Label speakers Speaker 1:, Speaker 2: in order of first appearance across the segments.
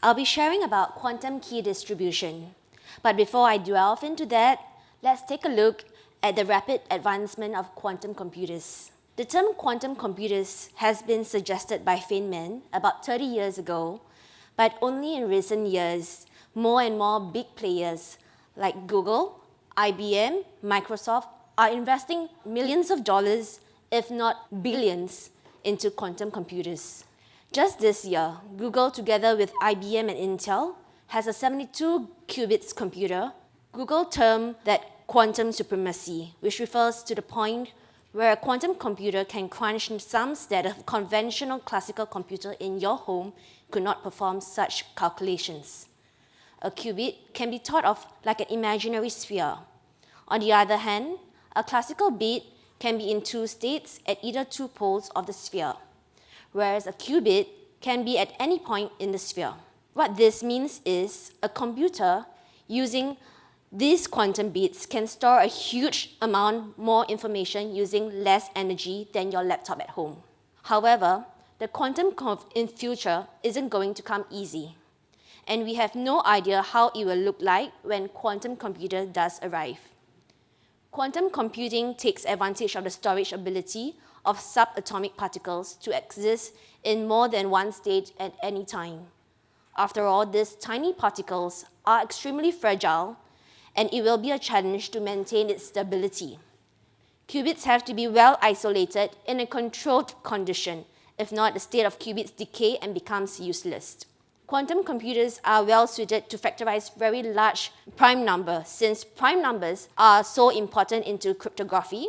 Speaker 1: I'll be sharing about quantum key distribution. But before I delve into that, let's take a look at the rapid advancement of quantum computers. The term quantum computers has been suggested by Feynman about 30 years ago, but only in recent years, more and more big players like Google, IBM, Microsoft are investing millions of dollars, if not billions, into quantum computers. Just this year, Google, together with IBM and Intel, has a 72 qubits computer. Google termed that quantum supremacy, which refers to the point where a quantum computer can crunch sums that a conventional classical computer in your home could not perform such calculations. A qubit can be thought of like an imaginary sphere. On the other hand, a classical bit can be in two states at either two poles of the sphere, whereas a qubit can be at any point in the sphere. What this means is a computer using these quantum bits can store a huge amount more information using less energy than your laptop at home. However, the quantum in future isn't going to come easy, and we have no idea how it will look like when quantum computer does arrive. Quantum computing takes advantage of the storage ability of subatomic particles to exist in more than one state at any time. After all, these tiny particles are extremely fragile, and it will be a challenge to maintain its stability. Qubits have to be well isolated in a controlled condition. If not, the state of qubits decay and becomes useless. Quantum computers are well suited to factorize very large prime numbers. Since prime numbers are so important into cryptography,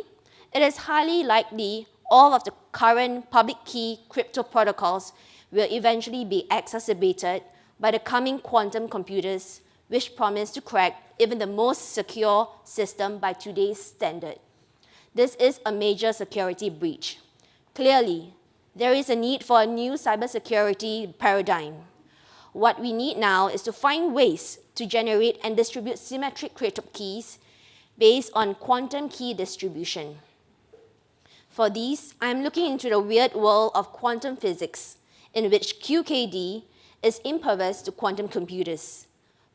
Speaker 1: it is highly likely all of the current public key crypto protocols will eventually be exacerbated by the coming quantum computers, which promise to crack even the most secure system by today's standard. This is a major security breach. Clearly, there is a need for a new cybersecurity paradigm. What we need now is to find ways to generate and distribute symmetric crypto keys based on quantum key distribution. For these, I'm looking into the weird world of quantum physics, in which QKD is impervious to quantum computers.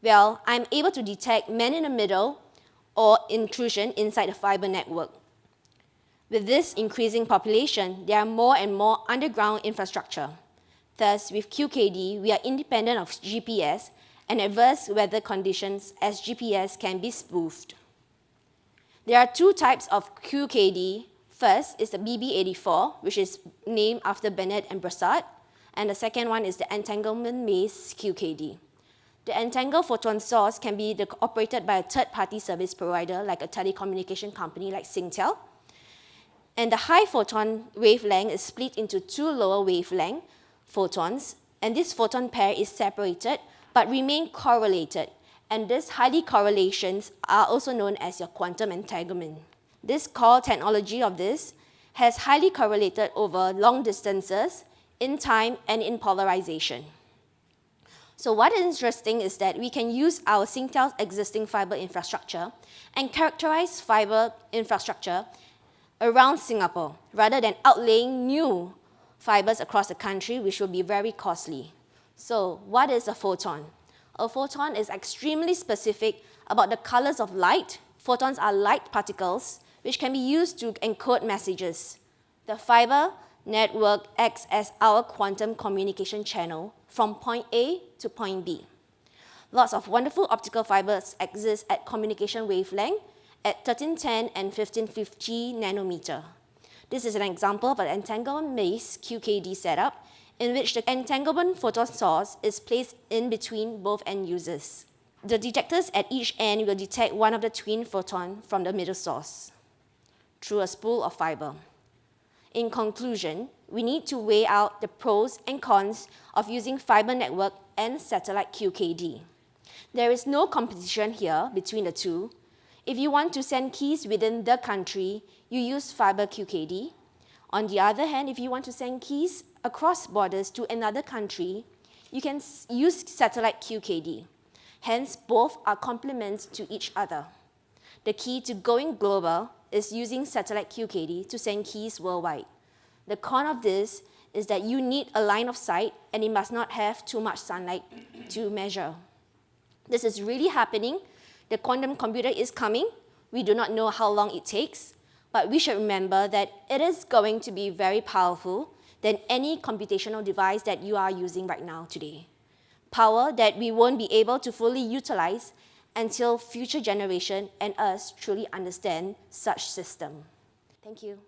Speaker 1: Well, I'm able to detect man-in-the-middle or intrusion inside the fiber network. With this increasing population, there are more and more underground infrastructure. Thus, with QKD, we are independent of GPS and adverse weather conditions, as GPS can be spoofed. There are two types of QKD. First is the BB84, which is named after Bennett and Brassard, and the second one is the entanglement-based QKD. The entangled photon source can be operated by a third-party service provider, like a telecommunication company like Singtel. And the high photon wavelength is split into two lower wavelength photons, and this photon pair is separated but remain correlated. And these highly correlations are also known as your quantum entanglement. This core technology of this has highly correlated over long distances, in time, and in polarization. So what is interesting is that we can use our Singtel's existing fiber infrastructure and characterize fiber infrastructure around Singapore, rather than outlaying new fibers across the country, which will be very costly. So what is a photon? A photon is extremely specific about the colors of light. Photons are light particles which can be used to encode messages. The fiber network acts as our quantum communication channel from point A to point B. Lots of wonderful optical fibers exist at communication wavelength at 1310 and 1550 nanometer. This is an example of an entanglement-based QKD setup in which the entanglement photon source is placed in between both end users. The detectors at each end will detect one of the twin photons from the middle source through a spool of fiber. In conclusion, we need to weigh out the pros and cons of using fiber network and satellite QKD. There is no competition here between the two. If you want to send keys within the country, you use fiber QKD. On the other hand, if you want to send keys across borders to another country, you can use satellite QKD. Hence, both are complements to each other. The key to going global is using satellite QKD to send keys worldwide. The con of this is that you need a line of sight and it must not have too much sunlight to measure. This is really happening. The quantum computer is coming. We do not know how long it takes, but we should remember that it is going to be very powerful than any computational device that you are using right now today. Power that we won't be able to fully utilize until future generation and us truly understand such system. Thank you.